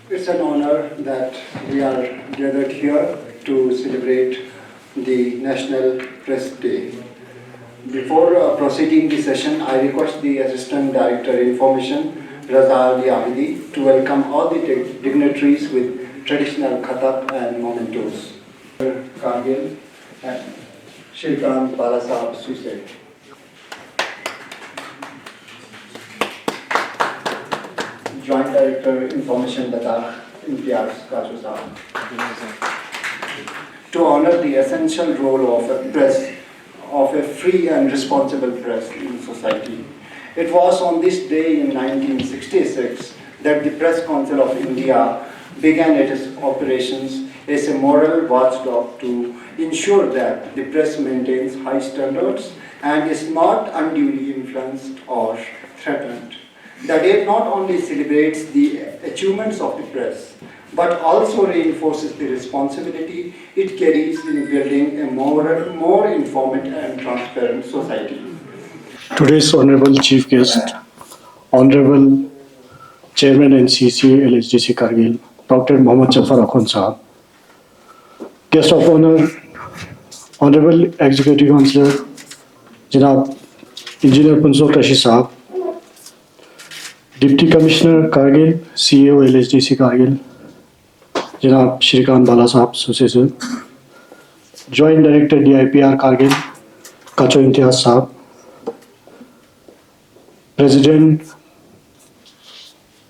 It's an honor that we are gathered here to celebrate the National Press Day. Before proceeding the session, I request the Assistant Director Information, Raza Ali Abidi, to welcome all the dignitaries with traditional khatak and mementos. Kargil and Shrikant Balasaheb Suse. Joint Director Information Ladakh Imtiaz Kacho Sahab. To honor the essential role of a press, of a free and responsible press in society. It was on this day in 1966 that the Press Council of India began its operations as a moral watchdog to ensure that the press maintains high standards and is not unduly influenced or threatened. The day not only celebrates the achievements of the press, but also reinforces the responsibility it carries in building a more informed and transparent society. Today's Honorable Chief Guest, Honorable Chairman NCC LHDC Kargil, Dr. Mohammad Jafar Akhund Sahab, Guest of Honor, Honorable Executive Councillor, Janab Engineer Punsok Rashid Sahab, Deputy Commissioner Kargil, CEO LHDC Kargil, Janab Shrikant Balasaheb Suse, Joint Director DIPR Kargil, Kacho Imtiaz Sahab, President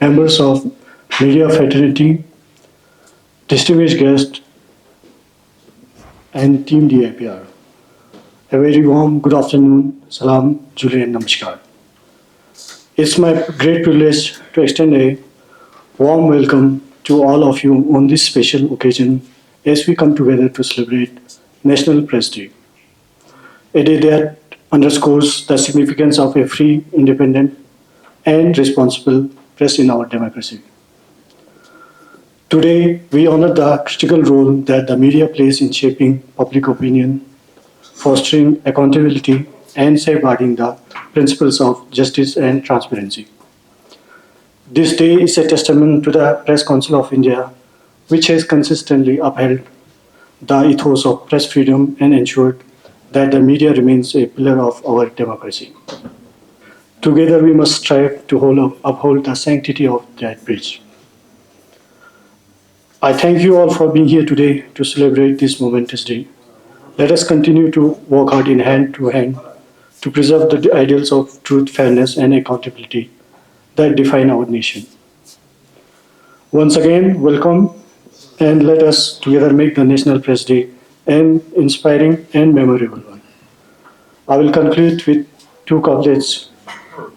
members of media fraternity, distinguished guests and team DIPR. A very warm good afternoon, salam, Julie and namaskar. It's my great privilege to extend a warm welcome to all of you on this special occasion as we come together to celebrate National Press Day. A day that underscores the significance of a free, independent, and responsible press in our democracy. Today, we honor the critical role that the media plays in shaping public opinion, fostering accountability, and safeguarding the principles of justice and transparency. This day is a testament to the Press Council of India, which has consistently upheld the ethos of press freedom and ensured that the media remains a pillar of our democracy. Together, we must strive to uphold the sanctity of that bridge. I thank you all for being here today to celebrate this momentous day. Let us continue to work hard in hand to preserve the ideals of truth, fairness, and accountability that define our nation. Once again, welcome, and let us together make the National Press Day an inspiring and memorable one. I will conclude with two couplets.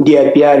DIPR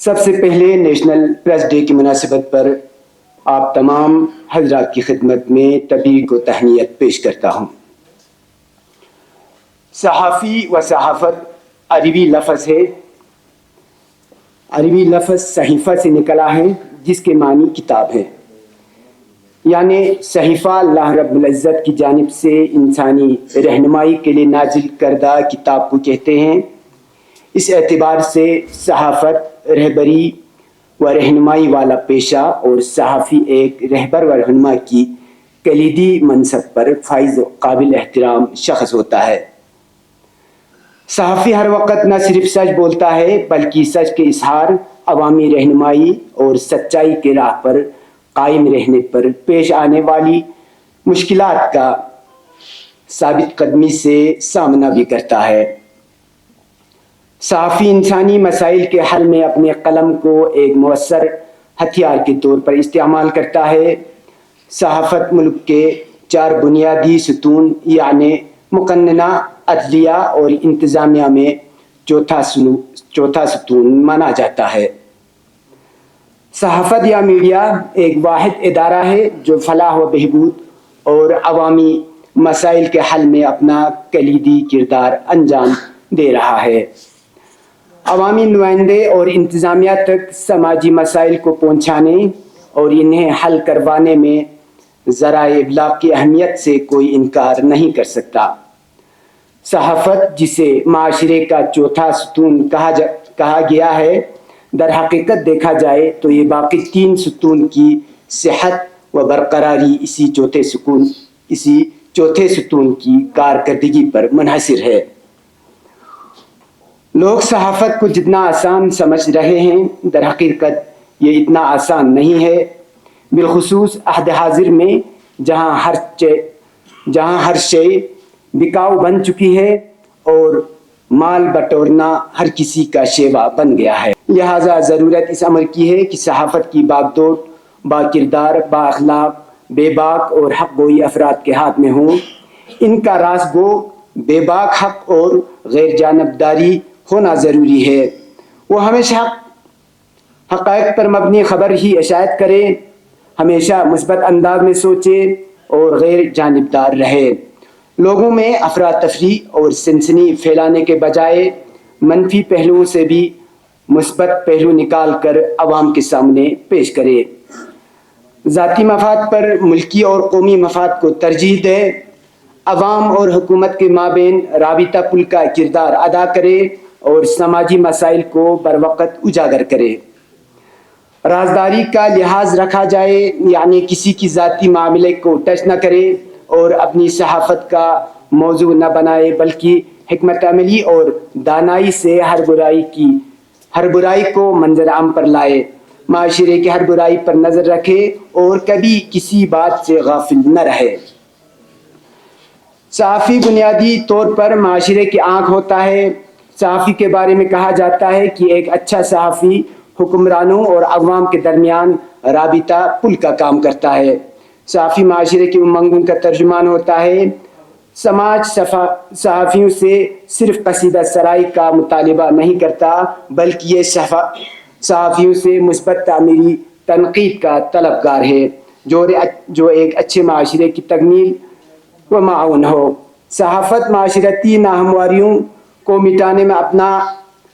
سب سے پہلے national press day کی مناسبت پر آپ تمام حضرات کی خدمت میں تبریک و تہنیت پیش کرتا ہوں۔ صحافی و صحافت عربی لفظ ہے، عربی لفظ صحیفہ سے نکلا ہے جس کے معنی کتاب ہے، یعنی صحیفہ اللہ رب العزت کی جانب سے انسانی رہنمائی کے لیے نازل کردہ کتاب کو کہتے ہیں۔ اس اعتبار سے صحافت رہبری و رہنمائی والا پیشہ اور صحافی ایک رہبر و رہنما کی کلیدی منصب پر فائز و قابل احترام شخص ہوتا ہے۔ صحافی ہر وقت نہ صرف سچ بولتا ہے بلکہ سچ کے اظہار، عوامی رہنمائی اور سچائی کے راہ پر قائم رہنے پر پیش آنے والی مشکلات کا ثابت قدمی سے سامنا بھی کرتا ہے۔ صحافی انسانی مسائل کے حل میں اپنے قلم کو ایک مؤثر ہتھیار کے طور پر استعمال کرتا ہے۔ صحافت ملک کے 4 بنیادی ستون یعنی مقننہ، عدلیہ اور انتظامیہ میں چوتھا ستون مانا جاتا ہے۔ صحافت یا میڈیا ایک واحد ادارہ ہے جو فلاح و بہبود اور عوامی مسائل کے حل میں اپنا کلیدی کردار انجام دے رہا ہے۔ عوامی نمائندے اور انتظامیہ تک سماجی مسائل کو پہنچانے اور انہیں حل کروانے میں ذرائع ابلاغ کی اہمیت سے کوئی انکار نہیں کر سکتا۔ صحافت جسے معاشرے کا چوتھا ستون کہا گیا ہے، در حقیقت دیکھا جائے تو یہ باقی 3 ستون کی صحت و برقراری اسی چوتھے ستون کی کارکردگی پر منحصر ہے۔ لوگ صحافت کو جتنا آسان سمجھ رہے ہیں، در حقیقت یہ اتنا آسان نہیں ہے، بالخصوص عہد حاضر میں جہاں ہر شے بکاؤ بن چکی ہے اور مال بٹورنا ہر کسی کا شیوا بن گیا ہے۔ لہٰذا ضرورت اس امر کی ہے کہ صحافت کی باغ دوڑ با کردار، با اخلاق، بے باک اور حق گوئی افراد کے ہاتھ میں ہوں۔ ان کا راست گو، بے باک، حق اور غیر جانبداری ہونا ضروری ہے۔ وہ ہمیشہ حقائق پر مبنی خبر ہی اشاعت کرے، ہمیشہ مثبت انداز میں سوچے اور غیر جانبدار رہے۔ لوگوں میں افراتفری اور سنسنی پھیلانے کے بجائے منفی پہلوؤں سے بھی مثبت پہلو نکال کر عوام کے سامنے پیش کرے۔ ذاتی مفاد پر ملکی اور قومی مفاد کو ترجیح دے، عوام اور حکومت کے مابین رابطہ پل کا کردار ادا کرے اور سماجی مسائل کو بروقت اجاگر کرے۔ رازداری کا لحاظ رکھا جائے، یعنی کسی کی ذاتی معاملے کو ٹچ نہ کرے اور اپنی صحافت کا موضوع نہ بنائے، بلکہ حکمت عملی اور دانائی سے ہر برائی کو منظر عام پر لائے، معاشرے کی ہر برائی پر نظر رکھے اور کبھی کسی بات سے غافل نہ رہے۔ صحافی بنیادی طور پر معاشرے کی آنکھ ہوتا ہے۔ صحافی کے بارے میں کہا جاتا ہے کہ ایک اچھا صحافی حکمرانوں اور عوام کے درمیان رابطہ پل کا کام کرتا ہے۔ صحافی معاشرے کی امنگوں کا ترجمان ہوتا ہے۔ سماج صحافیوں سے صرف قصیدہ سرائی کا مطالبہ نہیں کرتا، بلکہ یہ صحافیوں سے مثبت تعمیری تنقید کا طلبگار ہے جو ایک اچھے معاشرے کی تکمیل و معاون ہو۔ صحافت معاشرتی ناہمواریوں کو مٹانے میں اپنا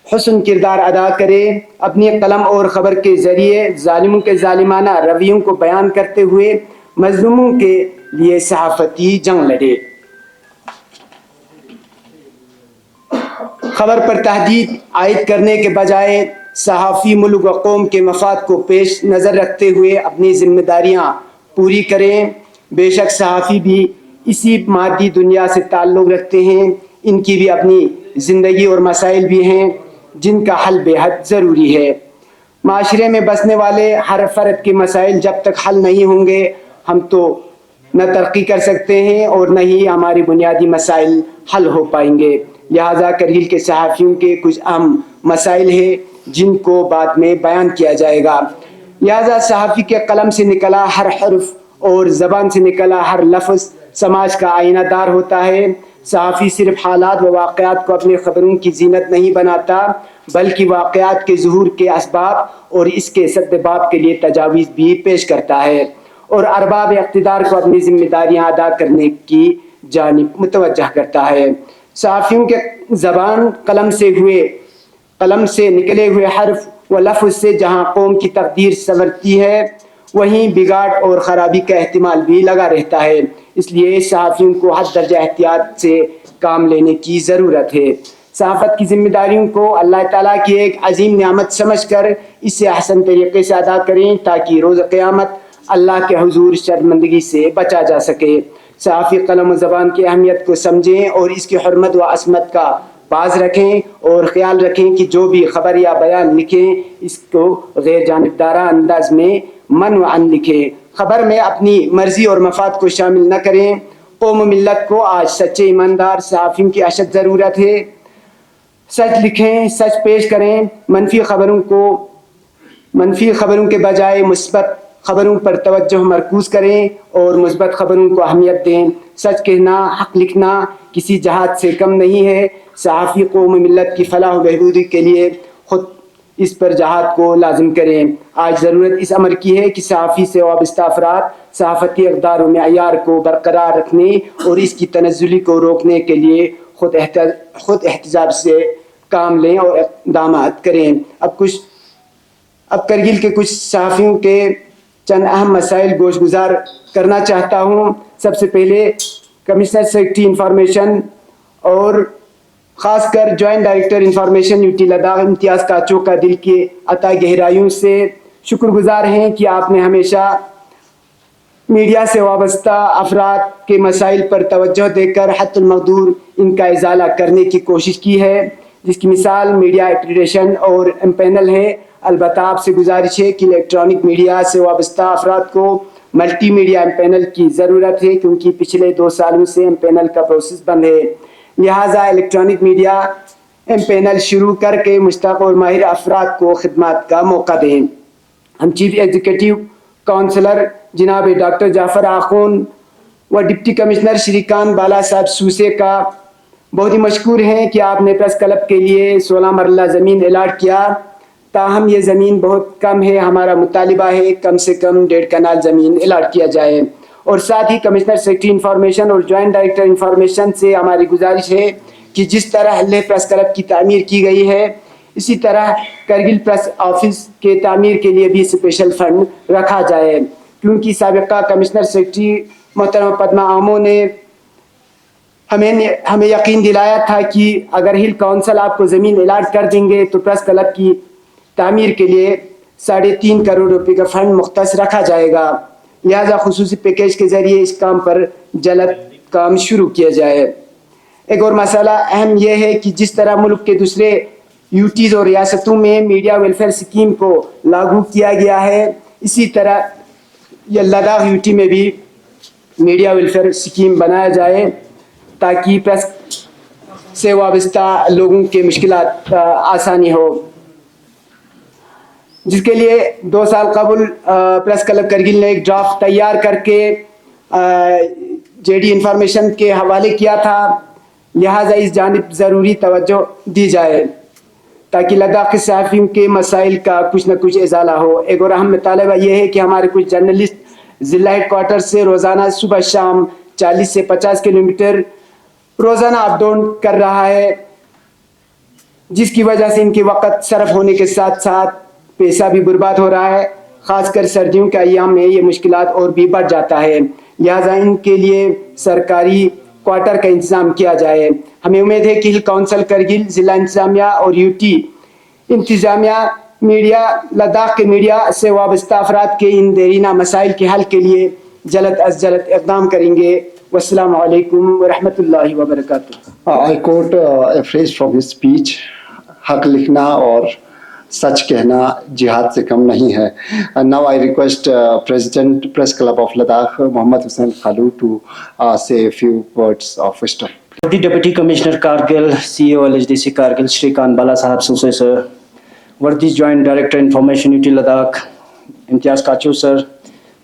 حسن کردار ادا کرے، اپنی قلم اور خبر کے ذریعے ظالموں کے ظالمانہ رویوں کو بیان کرتے ہوئے مظلوموں کے لیے صحافتی جنگ لڑے۔ خبر پر تحدید عائد کرنے کے بجائے صحافی ملک و قوم کے مفاد کو پیش نظر رکھتے ہوئے اپنی ذمہ داریاں پوری کریں۔ بے شک صحافی بھی اسی مادی دنیا سے تعلق رکھتے ہیں، ان کی بھی اپنی زندگی اور مسائل بھی ہیں جن کا حل بے حد ضروری ہے۔ معاشرے میں بسنے والے ہر فرد کے مسائل جب تک حل نہیں ہوں گے، ہم تو نہ ترقی کر سکتے ہیں اور نہ ہی ہمارے بنیادی مسائل حل ہو پائیں گے۔ لہٰذا کرگل کے صحافیوں کے کچھ اہم مسائل ہیں جن کو بعد میں بیان کیا جائے گا۔ لہٰذا صحافی کے قلم سے نکلا ہر حرف اور زبان سے نکلا ہر لفظ سماج کا آئینہ دار ہوتا ہے۔ صحافی صرف حالات و واقعات کو اپنی خبروں کی زینت نہیں بناتا بلکہ واقعات کے ظہور کے اسباب اور اس کے سدباب کے لیے تجاویز بھی پیش کرتا ہے اور ارباب اقتدار کو اپنی ذمہ داریاں ادا کرنے کی جانب متوجہ کرتا ہے۔ صحافیوں کے زبان قلم سے نکلے ہوئے حرف و لفظ سے جہاں قوم کی تقدیر سنورتی ہے وہیں بگاڑ اور خرابی کا احتمال بھی لگا رہتا ہے، اس لیے صحافیوں کو حد درجہ احتیاط سے کام لینے کی ضرورت ہے۔ صحافت کی ذمہ داریوں کو اللہ تعالیٰ کی ایک عظیم نعمت سمجھ کر اسے احسن طریقے سے ادا کریں تاکہ روز قیامت اللہ کے حضور شرمندگی سے بچا جا سکے۔ صحافی قلم و زبان کی اہمیت کو سمجھیں اور اس کی حرمت و عصمت کا باز رکھیں اور خیال رکھیں کہ جو بھی خبر یا بیان لکھیں اس کو غیر جانبدارانہ انداز میں منوعاً لکھیں، خبر میں اپنی مرضی اور مفاد کو شامل نہ کریں۔ قوم و ملت کو آج سچے ایماندار صحافیوں کی اشد ضرورت ہے۔ سچ لکھیں، سچ پیش کریں، منفی خبروں کے بجائے مثبت خبروں پر توجہ مرکوز کریں اور مثبت خبروں کو اہمیت دیں۔ سچ کہنا، حق لکھنا کسی جہاد سے کم نہیں ہے۔ صحافی قوم و ملت کی فلاح و بہبودی کے لیے خود اس پر جہاد کو لازم کریں۔ آج ضرورت اس امر کی ہے کہ صحافی سے وابستہ افراد صحافتی اقدار و معیار کو برقرار رکھنے اور اس کی تنزلی کو روکنے کے لیے خود احتجاج سے کام لیں اور اقدامات کریں۔ اب کرگل کے کچھ صحافیوں کے چند اہم مسائل گوش گزار کرنا چاہتا ہوں۔ سب سے پہلے کمشنر سیکرٹری انفارمیشن اور خاص کر joint director information U T Ladakh امتیاز کاچو کا دل کی عطا گہرائیوں سے شکر گزار ہیں کہ آپ نے ہمیشہ میڈیا سے وابستہ افراد کے مسائل پر توجہ دے کر حد المقدور ان کا ازالہ کرنے کی کوشش کی ہے، جس کی مثال میڈیا ایکریڈیشن اور امپینل ہے۔ البتہ آپ سے گزارش ہے کہ الیکٹرانک میڈیا سے وابستہ افراد کو ملٹی میڈیا امپینل کی ضرورت ہے کیونکہ پچھلے 2 سالوں سے امپینل کا پروسیس بند ہے، لہٰذا الیکٹرانک میڈیا امپینل شروع کر کے مشتاق اور ماہر افراد کو خدمات کا موقع دیں۔ ہم چیف ایگزیکٹو کونسلر جناب ڈاکٹر جعفر آخون و ڈپٹی کمشنر شری کان بالا صاحب سوسے کا بہت ہی مشکور ہیں کہ آپ نے پریس کلب کے لیے 16 مرلہ زمین الاٹ کیا، تاہم یہ زمین بہت کم ہے۔ ہمارا مطالبہ ہے کم سے کم 1.5 کنال زمین الاٹ کیا جائے، اور ساتھ ہی کمشنر سیکرٹری انفارمیشن اور جوائنٹ ڈائریکٹر انفارمیشن سے ہماری گزارش ہے کہ جس طرح لیہ پریس کلب کی تعمیر کی گئی ہے اسی طرح کرگل پریس آفس کے تعمیر کے لیے بھی اسپیشل فنڈ رکھا جائے، کیونکہ سابقہ کمشنر سیکرٹری محترمہ پدما آمو نے ہمیں یقین دلایا تھا کہ اگر ہل کونسل آپ کو زمین الاٹ کر دیں گے تو پریس کلب کی تعمیر کے لیے 3.5 کروڑ روپے کا فنڈ مختص رکھا جائے گا، لہذا خصوصی پیکیج کے ذریعے اس کام پر جلد کام شروع کیا جائے۔ ایک اور مسئلہ اہم یہ ہے کہ جس طرح ملک کے دوسرے یوٹیز اور ریاستوں میں میڈیا ویلفیئر سکیم کو لاگو کیا گیا ہے، اسی طرح یہ لداخ یوٹی میں بھی میڈیا ویلفیئر سکیم بنایا جائے تاکہ پریس سے وابستہ لوگوں کے مشکلات آسانی ہو، جس کے لیے 2 سال قبل پریس کلب کرگل نے ایک ڈرافٹ تیار کر کے جے ڈی انفارمیشن کے حوالے کیا تھا، لہٰذا اس جانب ضروری توجہ دی جائے تاکہ لداخ کے صحافیوں کے مسائل کا کچھ نہ کچھ ازالہ ہو۔ ایک اور اہم مطالبہ یہ ہے کہ ہمارے کچھ جرنلسٹ ضلع ہیڈ کوارٹر سے روزانہ صبح شام 40 سے 50 کلومیٹر روزانہ اپ ڈاؤن کر رہا ہے، جس کی وجہ سے ان کے وقت صرف ہونے کے ساتھ ساتھ پیسہ بھی برباد ہو رہا ہے۔ خاص کر سردیوں کے ایام میں یہ مشکلات اور بھی بڑھ جاتا ہے، لہٰذا ان کے لیے سرکاری کوارٹر کا انتظام کیا جائے۔ ہمیں امید ہے کہ ہل کونسل کرگل، ضلع انتظامیہ اور یوٹی انتظامیہ میڈیا لداخ کے میڈیا سے وابستہ افراد کے ان دیرینہ مسائل کے حل کے لیے جلد از جلد اقدام کریں گے۔ والسلام علیکم ورحمۃ اللہ وبرکاتہ۔ I quote a phrase from his speech, حق لکھنا اور سچ کہنا جہاد سے کم نہیں ہے. And now I request President Press Club of Ladakh, Mohammad Hussain Khalu, to say a few words of wisdom. Deputy Commissioner Kargil, CEO LHDC Kargil, Shri Khan Bala Sahab Susai sir, Worthy Joint Director Information UT Ladakh, Imtiaz Kachu sir,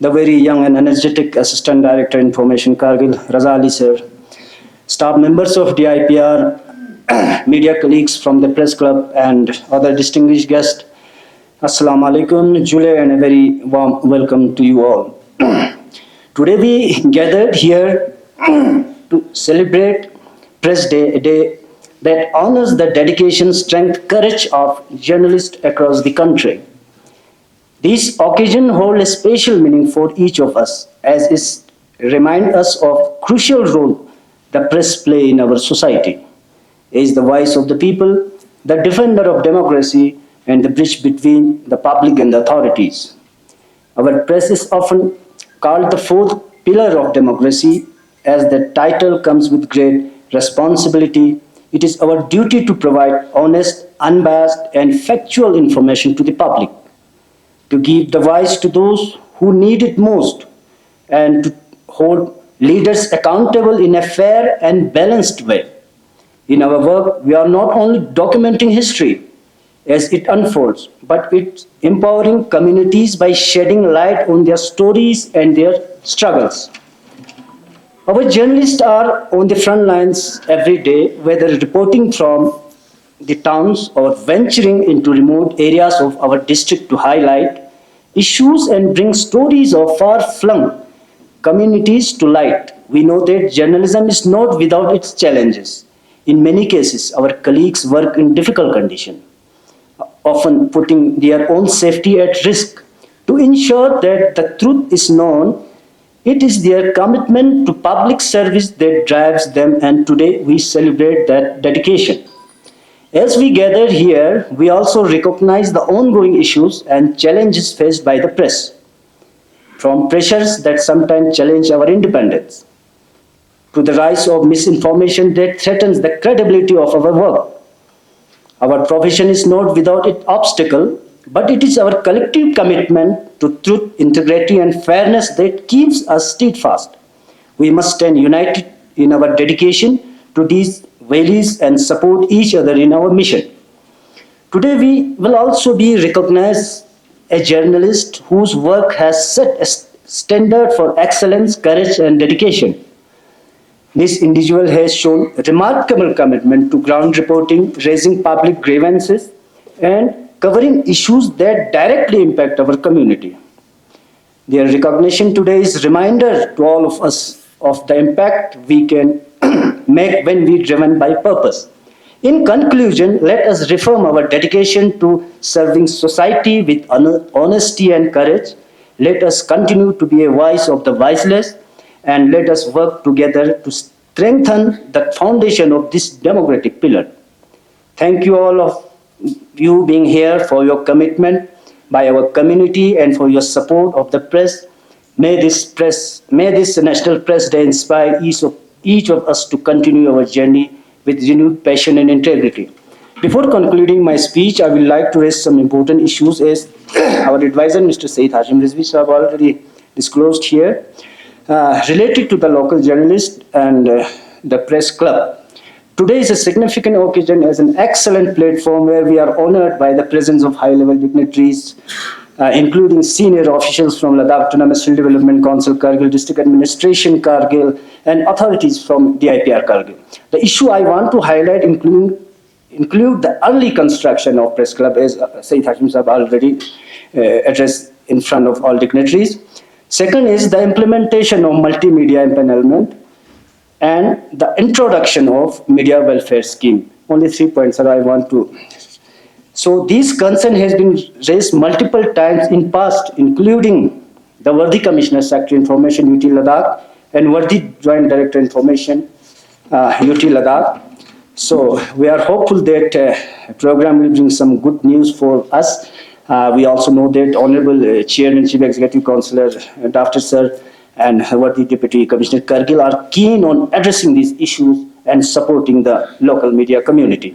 the very young and energetic Assistant Director Information Kargil, Raza Ali sir, staff members of DIPR, media colleagues from the press club, and other distinguished guests, Assalamu alaikum, Julia, and a very warm welcome to you all. Today we gathered here to celebrate Press Day, a day that honors the dedication, strength, courage of journalists across the country. This occasion holds a special meaning for each of us, as it reminds us of crucial role the press play in our society. It is the voice of the people, the defender of democracy, and the bridge between the public and the authorities. Our press is often called the fourth pillar of democracy, as the title comes with great responsibility. It is our duty to provide honest, unbiased, and factual information to the public, to give the voice to those who need it most, and to hold leaders accountable in a fair and balanced way. In our work, we are not only documenting history as it unfolds, but it's empowering communities by shedding light on their stories and their struggles. Our journalists are on the front lines every day, whether reporting from the towns or venturing into remote areas of our district to highlight issues and bring stories of far-flung communities to light. We know that journalism is not without its challenges. In many cases, our colleagues work in difficult conditions, often putting their own safety at risk. To ensure that the truth is known, it is their commitment to public service that drives them, and today we celebrate that dedication. As we gather here, we also recognize the ongoing issues and challenges faced by the press, from pressures that sometimes challenge our independence, to the rise of misinformation that threatens the credibility of our work. Our profession is not without its obstacle, but it is our collective commitment to truth, integrity, and fairness that keeps us steadfast. We must stand united in our dedication to these values and support each other in our mission. Today we will also be recognized a journalist whose work has set a standard for excellence, courage, and dedication. This individual has shown remarkable commitment to ground reporting, raising public grievances, and covering issues that directly impact our community. Their recognition today is a reminder to all of us of the impact we can make when we are driven by purpose. In conclusion, let us reaffirm our dedication to serving society with honesty and courage. Let us continue to be a voice of the voiceless, and let us work together to strengthen the foundation of this democratic pillar. Thank you all of you being here for your commitment by our community and for your support of the press. May this National Press Day inspire each of us to continue our journey with renewed passion and integrity. Before concluding my speech, I would like to raise some important issues as our advisor, Mr. Saeed Hashim Rizvi, have already disclosed here, related to the local journalist and the press club. Today is a significant occasion as an excellent platform where we are honored by the presence of high-level dignitaries, including senior officials from Ladakh Autonomous Hill Development Council, Kargil District Administration, Kargil, and authorities from DIPR Kargil. The issue I want to highlight include the early construction of press club, as Saeed Hashim Sahab already addressed in front of all dignitaries. Second is the implementation of multimedia empanelment and the introduction of media welfare scheme. Only 3 points that I want to. So this concern has been raised multiple times in past, including the Worthy Commissioner Secretary Information UT Ladakh and Worthy Joint Director Information UT Ladakh. So we are hopeful that program will bring some good news for us. We also know that Honorable Chairman Chief Executive Councillor Dr. Sir and Worthy Deputy Commissioner Kargil are keen on addressing these issues and supporting the local media community.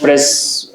Press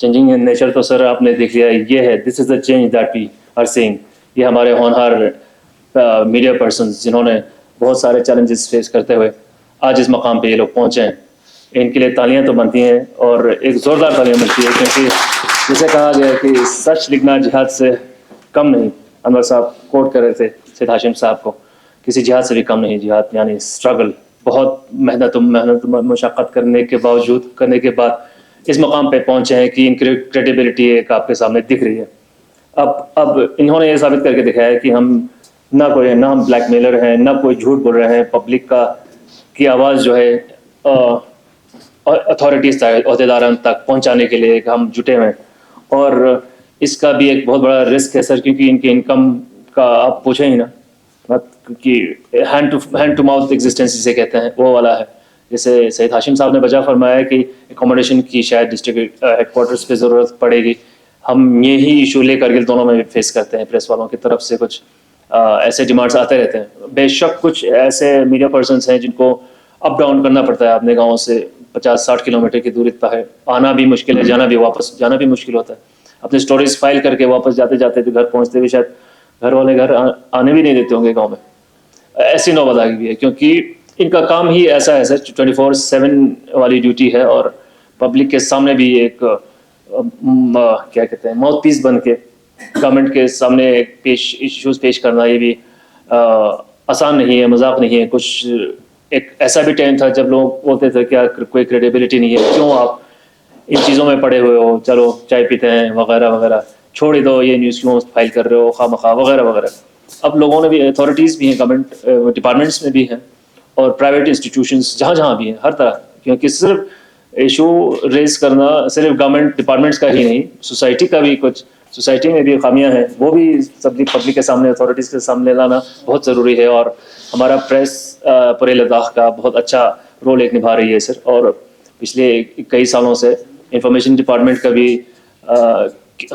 changing in nature تو sir آپ نے دیکھ لیا یہ ہے, this is the change that we are seeing. یہ ہمارے ہونہار media persons جنہوں نے بہت سارے چیلنجز فیس کرتے ہوئے آج اس مقام پہ یہ لوگ پہنچے ہیں, ان کے لیے تالیاں تو بنتی ہیں اور ایک زوردار تالیاں بنتی ہے, کیونکہ جسے کہا گیا کہ سچ لکھنا جہاد سے کم نہیں. انور صاحب کوٹ کر رہے تھے سید ہاشم صاحب کو, کسی جہاد سے بھی کم نہیں. جہاد یعنی اسٹرگل, بہت محنت مشقت کرنے کے بعد اس مقام پہ پہنچے ہیں کہ ان کی کریڈیبلٹی ایک آپ کے سامنے دکھ رہی ہے. اب انہوں نے یہ ثابت کر کے دکھایا ہے کہ ہم ہم بلیک میلر ہیں, نہ کوئی جھوٹ بول رہے ہیں. پبلک کی آواز جو ہے اتھارٹیز عہدیداران تک پہنچانے کے لیے ہم جٹے ہوئے ہیں. اور اس کا بھی ایک بہت بڑا رسک ہے سر, کیونکہ ان کی انکم کا آپ پوچھیں ہی نا کہ ہینڈ ٹو ماؤتھ ایگزسٹنس جسے کہتے ہیں وہ والا ہے. جیسے سید ہاشم صاحب نے بجا فرمایا کہ اکوموڈیشن کی شاید ڈسٹرکٹ ہیڈ کوارٹرز پہ ضرورت پڑے گی. ہم یہی ایشو لے کر دونوں میں فیس کرتے ہیں. پریس والوں کی طرف سے کچھ ایسے ڈیمانڈس آتے رہتے ہیں. بے شک کچھ ایسے میڈیا پرسنس ہیں جن کو اپ ڈاؤن کرنا پڑتا ہے اپنے گاؤں سے 50-60 کلومیٹر کی دوری پر ہے, آنا بھی مشکل ہے, واپس جانا بھی مشکل ہوتا ہے. اپنے سٹوریز فائل کر کے واپس جاتے تو گھر پہنچتے بھی شاید گھر والے گھر آنے بھی نہیں دیتے ہوں گے گاؤں میں. ایسی نوبت آ گئی ہے کیونکہ ان کا کام ہی ایسا ہے سر, 24/7 والی ڈیوٹی ہے, اور پبلک کے سامنے بھی ایک کیا کہتے ہیں ماؤتھ پیس بن کے گورنمنٹ کے سامنے ایشوز پیش کرنا یہ بھی آسان نہیں ہے, مذاق نہیں ہے. کچھ ایک ایسا بھی ٹائم تھا جب لوگ بولتے تھے کیا کوئی کریڈیبلٹی نہیں ہے, کیوں آپ ان چیزوں میں پڑے ہوئے ہو, چلو چائے پیتے ہیں وغیرہ وغیرہ, چھوڑ ہی دو, یہ نیوز کیوں فائل کر رہے ہو خواہ مخواہ وغیرہ وغیرہ. اب لوگوں نے بھی, اتھارٹیز بھی ہیں, گورنمنٹ ڈپارٹمنٹس میں بھی ہیں اور پرائیویٹ انسٹیٹیوشنس جہاں بھی ہیں, ہر طرح. کیونکہ صرف ایشو ریز کرنا صرف گورنمنٹ ڈپارٹمنٹس کا ہی نہیں, سوسائٹی کا بھی کچھ, سوسائٹی میں بھی خامیاں ہیں, وہ بھی پبلک کے سامنے, اتھارٹیز کے سامنے لانا بہت ضروری ہے. اور ہمارا پریس پورے لداخ کا بہت اچھا رول ایک نبھا رہی ہے سر. اور پچھلے کئی سالوں سے انفارمیشن ڈپارٹمنٹ کا بھی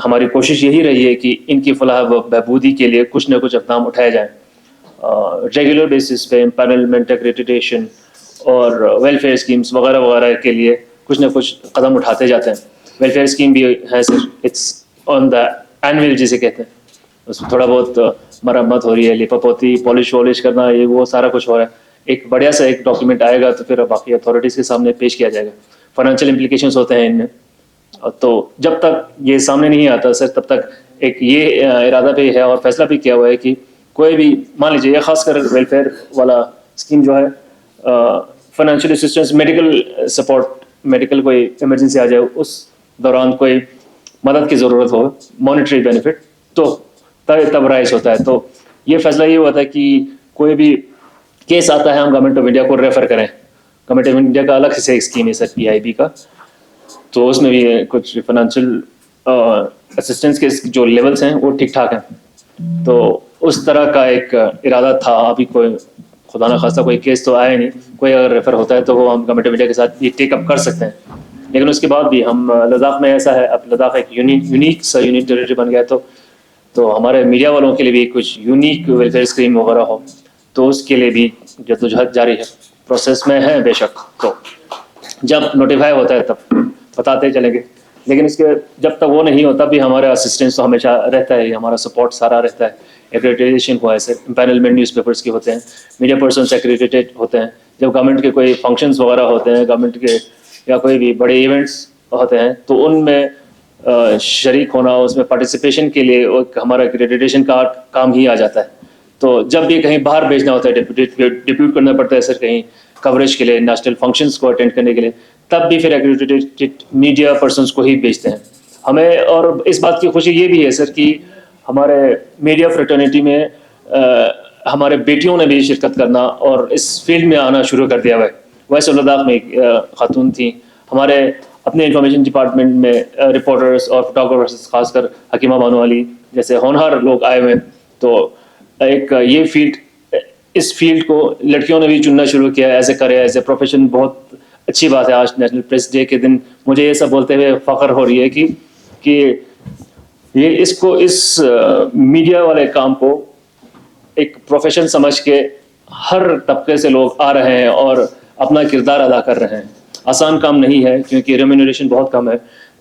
ہماری کوشش یہی رہی ہے کہ ان کی فلاح و بہبودی کے لیے کچھ نہ کچھ اقدام اٹھائے جائیں. ریگولر بیسس پہ امپینلمنٹ, ایکریڈیٹیشن اور ویلفیئر اسکیمس وغیرہ وغیرہ کے لیے کچھ نہ کچھ قدم اٹھاتے جاتے ہیں. ویلفیئر اسکیم بھی ہے سر, اٹس آن دا اینول جسے کہتے ہیں, اس میں تھوڑا بہت مرمت ہو رہی ہے, لپا پوتی, پالش کرنا, یہ وہ سارا کچھ ہو رہا ہے. ایک بڑھیا سا ایک ڈاکیومنٹ آئے گا تو پھر باقی اتھارٹیز کے سامنے پیش کیا جائے گا. فائنینشیل امپلیکیشنس ہوتے ہیں ان میں, تو جب تک یہ سامنے نہیں آتا سر تب تک ایک یہ ارادہ بھی ہے اور فیصلہ بھی کیا ہوا ہے کہ کوئی بھی مان لیجیے, یہ خاص کر ویلفیئر والا اسکیم جو ہے, financial assistance, medical support, medical کوئی ایمرجنسی آ جائے, اس دوران کوئی مدد کی ضرورت ہو, مانیٹری بینیفٹ, تو تب رائز ہوتا ہے. تو یہ فیصلہ یہ ہوا تھا کہ کوئی بھی کیس آتا ہے ہم گورنمنٹ آف انڈیا کو ریفر کریں. گورنمنٹ آف انڈیا کا الگ سے ایک اسکیم ہے سر, PIB کا, تو اس میں بھی کچھ فائنینشیل اسسٹنس کے جو لیولس ہیں وہ ٹھیک ٹھاک ہیں. تو اس طرح کا ایک ارادہ تھا. ابھی کوئی خدا نہ خواستہ کوئی کیس تو آیا نہیں, کوئی اگر ریفر ہوتا ہے تو وہ ہم گورنمنٹ آف انڈیا کے ساتھ یہ ٹیک اپ کر سکتے ہیں. لیکن اس کے بعد بھی ہم لداخ میں ایسا ہے, اب لداخ ایک یونیک سا یونین ٹیریٹری بن گیا, تو ہمارے میڈیا والوں کے لیے بھی کچھ یونیک ویلفیئر اسکیم وغیرہ ہو, تو اس کے لیے بھی جدوجہد جاری ہے, پروسیس میں ہے بے شک. تو جب نوٹیفائی ہوتا ہے تب بتاتے چلیں گے, لیکن اس کے جب تک وہ نہیں ہوتا بھی ہمارا اسسٹنس تو ہمیشہ رہتا ہے, ہمارا سپورٹ سارا رہتا ہے. ایکریڈیٹیشن ہوا ہے سر, امپینلمنٹ نیوز پیپرس کے ہوتے ہیں, میڈیا پرسنس ایکریڈیٹیڈ ہوتے ہیں. جب گورنمنٹ کے کوئی فنکشنز وغیرہ ہوتے ہیں, گورنمنٹ کے یا کوئی بھی بڑے ایونٹس ہوتے ہیں, تو ان میں شریک ہونا, اس میں پارٹیسپیشن کے لیے ہمارا ایکریڈیٹیشن کا کام ہی آ جاتا ہے. تو جب بھی کہیں باہر بھیجنا ہوتا ہے, ڈپیوٹ کرنا پڑتا ہے سر کہیں کوریج کے لیے, نیشنل فنکشنز کو اٹینڈ کرنے کے لیے, تب بھی پھر ایکریڈیٹیڈ میڈیا پرسنس کو ہی بھیجتے ہیں ہمیں. اور اس بات کی خوشی یہ بھی ہے سر کہ ہمارے میڈیا فریٹرنیٹی میں ہمارے بیٹیوں نے بھی شرکت کرنا اور اس فیلڈ میں آنا شروع کر دیا ہوا ہے. ویسے لداخ میں ایک خاتون تھیں ہمارے اپنے انفارمیشن ڈپارٹمنٹ میں, رپورٹرس اور فوٹوگرافرس, خاص کر حکیمہ بانو علی جیسے ہونہار لوگ آئے ہوئے ہیں. تو ایک یہ فیلڈ, اس فیلڈ کو لڑکیوں نے بھی چننا شروع کیا as a career, as a profession. بہت اچھی بات ہے. آج نیشنل پریس ڈے کے دن مجھے یہ سب بولتے ہوئے فخر ہو رہی ہے کہ یہ اس میڈیا والے کام کو ایک پروفیشن سمجھ کے ہر طبقے سے لوگ آ رہے ہیں اور اپنا کردار ادا کر رہے ہیں. آسان کام نہیں ہے کیونکہ ریمونریشن بہت کم ہے.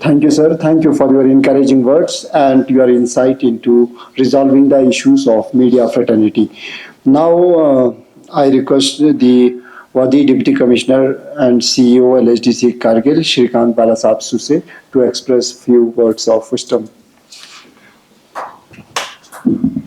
Thank you, sir. Thank you for your encouraging words and your insight into resolving the issues of media fraternity. Now, I request the Wadi Deputy Commissioner and CEO LHDC Kargil, Shrikant Balasab Suse, to express few words of wisdom.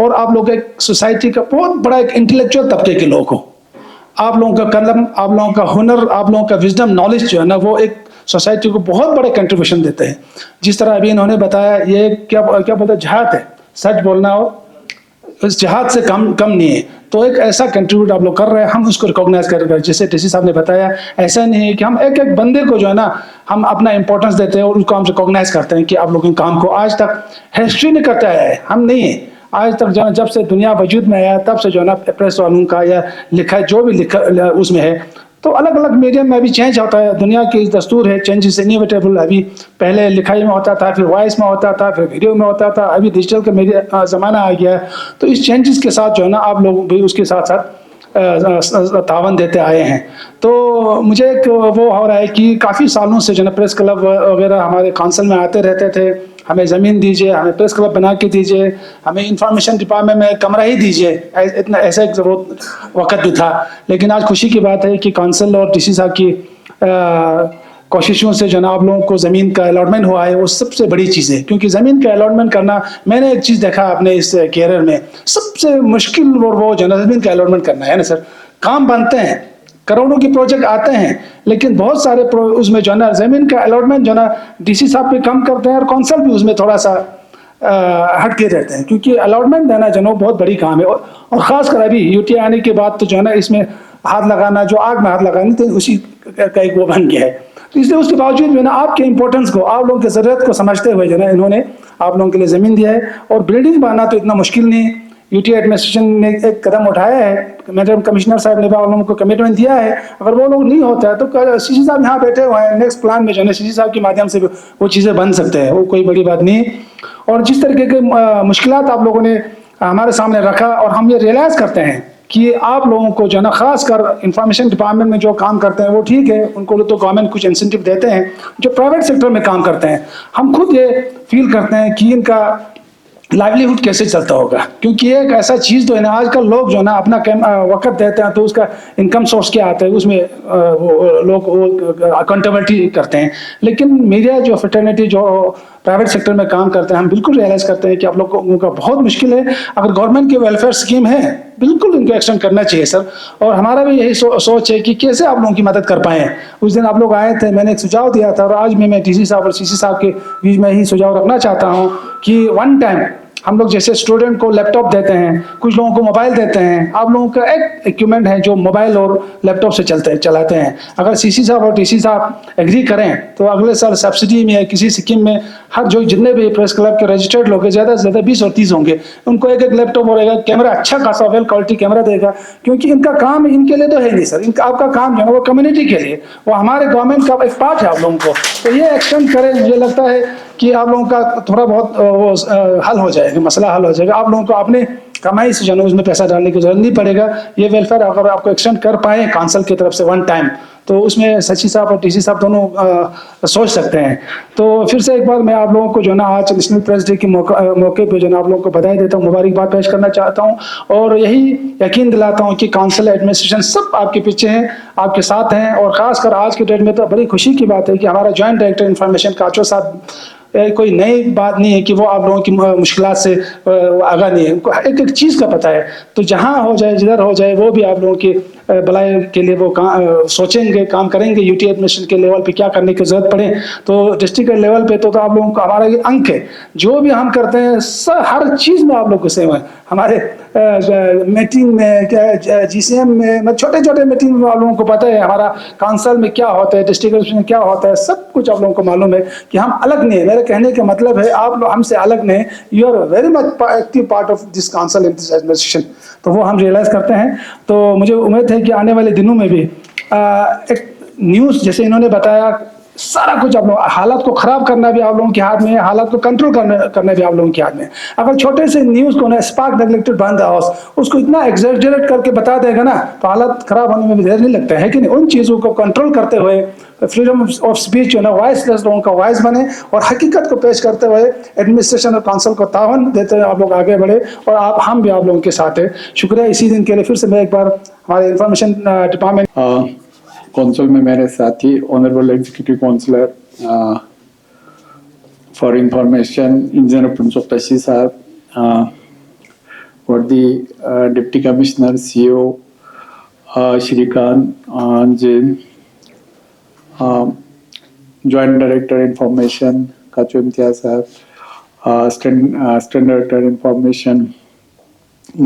اور آپ لوگ ایک society کا بہت بڑا ایک intellectual طبقے کے لوگ ہو. آپ لوگوں کا قلم, آپ لوگوں کا ہنر, آپ لوگوں کا وزڈم, نالج جو ہے نا وہ ایک سوسائٹی کو بہت بڑے کنٹریبیوشن دیتے ہیں. جس طرح ابھی انہوں نے بتایا, یہ کیا بولتے ہیں, جہاد ہے, سچ بولنا ہو اس جہاد سے کم نہیں ہے. تو ایک ایسا کنٹریبیوٹ آپ لوگ کر رہے ہیں, ہم اس کو ریکوگنائز کر رہے ہیں. جیسے ڈی سی صاحب نے بتایا, ایسا نہیں ہے کہ ہم ایک ایک بندے کو جو ہے نا ہم اپنا امپورٹنس دیتے ہیں اور اس کو ہم ریکوگنائز کرتے ہیں کہ آپ لوگوں کے کام کو آج تک ہسٹری نے کرتا ہے, ہم نہیں ہیں. آج تک جو ہے جب سے دنیا وجود میں آیا تب سے جو ہے نا پریس والوں کا یا لکھا جو بھی لکھا اس میں ہے, تو الگ الگ میڈیم میں ابھی چینج ہوتا ہے. دنیا کی دستور ہے, چینج از انیویٹیبل. ابھی پہلے لکھائی میں ہوتا تھا, پھر وائس میں ہوتا تھا, پھر ویڈیو میں ہوتا تھا, ابھی ڈیجیٹل کا میڈیا زمانہ آ گیا ہے. تو اس چینجز کے ساتھ جو ہے نا آپ لوگ بھی اس کے ساتھ ساتھ تعاون دیتے آئے ہیں. تو مجھے ایک وہ ہو رہا ہے کہ کافی سالوں سے جو ہے پریس کلب وغیرہ ہمارے کونسل میں آتے رہتے تھے, ہمیں زمین دیجیے, ہمیں پریس کلب بنا کے دیجیے, ہمیں انفارمیشن ڈپارٹمنٹ میں کمرہ ہی دیجیے. اتنا ایسا ایک وقت بھی تھا. لیکن آج خوشی کی بات ہے کہ کونسل اور ڈی سی صاحب کی کوششوں سے جو ہے نا آپ لوگوں کو زمین کا الاٹمنٹ ہوا ہے, وہ سب سے بڑی چیز ہے. کیونکہ زمین کا الاٹمنٹ کرنا, میں نے ایک چیز دیکھا اپنے اس کیریئر میں, سب سے مشکل اور وہ جو ہے نا زمین کا الاٹمنٹ کرنا ہے نا سر. کام بنتے ہیں, کروڑوں کے پروجیکٹ آتے ہیں, لیکن بہت سارے اس میں جو ہے نا زمین کا الاٹمنٹ جو ہے نا ڈی سی صاحب بھی کم کرتے ہیں اور کونسل بھی اس میں تھوڑا سا ہٹ کے رہتے ہیں. کیونکہ الاٹمنٹ دینا جو ہے نا بہت بڑی کام ہے. اور خاص کر ابھی یو ٹی آنے کے بعد تو جو ہے نا اس میں ہاتھ لگانا, جو آگ میں ہاتھ لگانا, تو اسی کا ایک وہ بن گیا ہے. تو اس لیے اس کے باوجود جو ہے نا آپ کے امپورٹنس کو, آپ لوگوں کی ضرورت کو سمجھتے ہوئے جو ہے نا انہوں نے آپ لوگوں کے لیے زمین دیا ہے. اور بلڈنگ بنانا تو اتنا مشکل نہیں ہے. یو ٹی ایڈمنسٹریشن نے ایک قدم اٹھایا ہے, میڈم کمشنر صاحب نے آپ لوگوں کو کمٹمنٹ دیا ہے. اگر وہ لوگ نہیں ہوتا ہے تو سی سی صاحب یہاں بیٹھے ہوئے ہیں, نیکسٹ پلان میں جو ہے سی سی صاحب کے مادھیم سے وہ چیزیں بن سکتے ہیں, وہ کوئی بڑی بات نہیں. اور جس طریقے کے مشکلات آپ لوگوں نے ہمارے سامنے رکھا, اور ہم یہ ریئلائز کرتے ہیں کہ آپ لوگوں کو جو ہے نا خاص کر انفارمیشن ڈپارٹمنٹ میں جو کام کرتے ہیں وہ ٹھیک ہے, ان کو تو گورنمنٹ کچھ انسینٹو دیتے ہیں. جو پرائیویٹ سیکٹر میں کام کرتے ہیں, ہم خود یہ فیل کرتے ہیں کہ ان کا لائیولیہڈ کیسے چلتا ہوگا. کیونکہ یہ ایک ایسا چیز تو ہے نا, آج کل لوگ جو ہے نا اپنا وقت دیتے ہیں تو اس کا انکم سورس کیا آتا ہے, اس میں لوگ اکاؤنٹیبلٹی کرتے ہیں. لیکن میڈیا جو فٹرنیٹی جو پرائیویٹ سیکٹر میں کام کرتے ہیں, ہم بالکل ریئلائز کرتے ہیں کہ آپ لوگوں کا بہت مشکل ہے. اگر گورنمنٹ کی ویلفیئر اسکیم ہے, بالکل ان کو ایکسٹینڈ کرنا چاہیے سر. اور ہمارا بھی یہی سوچ ہے کہ کیسے آپ لوگوں کی مدد کر پائیں. اس دن آپ لوگ آئے تھے, میں نے ایک سجھاؤ دیا تھا, اور آج میں ڈی سی صاحب اور سی سی صاحب کے بیچ میں ہی سجھاؤ رکھنا چاہتا ہوں کہ ون ٹائم ہم لوگ جیسے اسٹوڈنٹ کو لیپ ٹاپ دیتے ہیں, کچھ لوگوں کو موبائل دیتے ہیں, آپ لوگوں کا ایک ایکوپمنٹ ہے جو موبائل اور لیپ ٹاپ سے چلاتے ہیں. اگر سی سی صاحب اور ڈی سی صاحب ایگری کریں تو اگلے سال سبسڈی میں یا کسی اسکیم میں ہر جو جتنے بھی پریس کلب کے رجسٹرڈ لوگ ہیں, زیادہ سے زیادہ 20 اور 30 ہوں گے, ان کو ایک ایک لیپ ٹاپ اور ایک کیمرہ, اچھا خاصا ویل کوالٹی کیمرہ دے گا. کیونکہ ان کا کام ان کے لیے تو ہے نہیں سر, ان کا آپ کا کام جو ہے وہ کمیونٹی کے لیے, وہ ہمارے گورنمنٹ کا ایک پارٹ ہے آپ لوگوں کو. تو یہ ایکسٹینڈ کریں, مجھے لگتا ہے کہ آپ لوگوں کا تھوڑا بہت وہ حل ہو جائے گا, مسئلہ حل ہو جائے گا. آپ لوگوں کو اپنے کمائی سے جو ہے اس میں پیسہ ڈالنے کی ضرورت نہیں پڑے گا. یہ ویلفیئر اگر آپ کو ایکسٹینڈ کر پائیں کونسل کی طرف سے ون ٹائم, تو اس میں سچی صاحب اور ٹی سی صاحب دونوں سوچ سکتے ہیں. تو پھر سے ایک بار میں آپ لوگوں کو جو ہے نا آج نیشنل پریس ڈے کے موقع پہ جو ہے نا آپ لوگوں کو بدائی دیتا ہوں, مبارکباد پیش کرنا چاہتا ہوں, اور یہی یقین دلاتا ہوں کہ کونسل ایڈمنسٹریشن سب آپ کے پیچھے ہیں, آپ کے ساتھ ہیں. اور خاص کر آج کے ڈیٹ میں تو بڑی خوشی کی بات ہے کہ ہمارا جوائنٹ ڈائریکٹر انفارمیشن کاچو صاحب, کوئی نئی بات نہیں ہے کہ وہ آپ لوگوں کی مشکلات سے آگاہ نہیں ہے, ان کو ایک ایک چیز کا پتہ ہے. تو جہاں ہو جائے, جدھر ہو جائے, وہ بھی آپ لوگوں کی بھلائی کے لیے وہ سوچیں گے, کام کریں گے. یو ٹی ایڈمنسٹریشن کے لیول پہ کیا کرنے کی ضرورت پڑے تو ڈسٹرکٹ لیول پہ تو آپ لوگوں کو ہمارا یہ انک ہے, جو بھی ہم کرتے ہیں ہر چیز میں آپ لوگ کو سیم ہے. ہمارے میٹنگ میں, جی سی ایم میں, چھوٹے چھوٹے میٹنگ میں آپ لوگوں کو پتہ ہے ہمارا کونسل میں کیا ہوتا ہے, ڈسٹرکٹ میں کیا ہوتا ہے, سب کچھ آپ لوگوں کو معلوم ہے کہ ہم الگ نہیں ہیں. میرے کہنے کا مطلب ہے آپ لوگ ہم سے الگ نہیں, you are very much active part of this council in this administration. تو وہ ہم ریئلائز کرتے ہیں. تو مجھے امید ہے کہ آنے والے دنوں میں بھی ایک نیوز جیسے انہوں نے بتایا, سارا کچھ آپ لوگ, حالات کو خراب کرنا بھی آپ لوگوں کے ہاتھ میں ہے, حالات کو کنٹرول کرنا بھی آپ لوگوں کے ہاتھ میں ہے. اگر چھوٹے سے نیوز کو no spark neglected burn the house, اس کو اتنا ایگزیجریٹ کر کے بتا دے گا نا تو حالات خراب ہونے میں بھی دیر نہیں لگتا ہے کہ نہیں. ان چیزوں کو کنٹرول کرتے ہوئے فریڈم آف اسپیچ جو ہے نا وائس لیس لوگوں کا وائس بنے, اور حقیقت کو پیش کرتے ہوئے ایڈمنسٹریشن اور کونسل کو تعاون دیتے ہوئے آپ لوگ آگے بڑھے, اور ہم بھی آپ لوگوں کے ساتھ ہیں. شکریہ اسی دن کے لیے. پھر سے میں ایک بار ہمارے انفارمیشن ڈپارٹمنٹ کونسل میں میرے ساتھی honourable executive councillor for information engineer prince of Tashi صاحب, for the Deputy Commissioner, CEO, Shrikant Jain, Joint Director Information, Kachu Imtiaz Sahab, Assistant Director Information,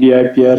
DIPR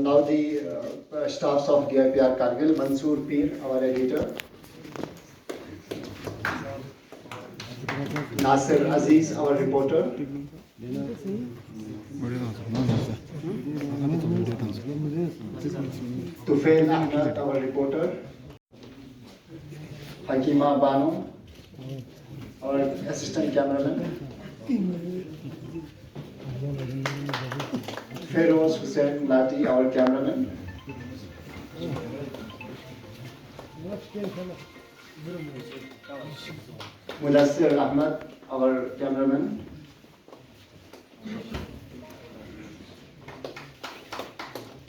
now the staffs of DIPR Kargil, Mansoor Peer, our editor, Nasir Aziz, our reporter, Tufail Ahmed, our reporter, Hakima Banu, our assistant cameraman. Feroz Hussain Lati, our cameraman. Mudassir Ahmad, our cameraman.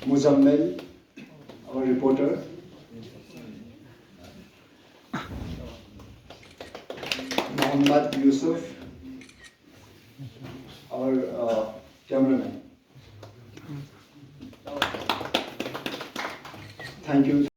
Muzammil, our reporter. Muhammad Yusuf,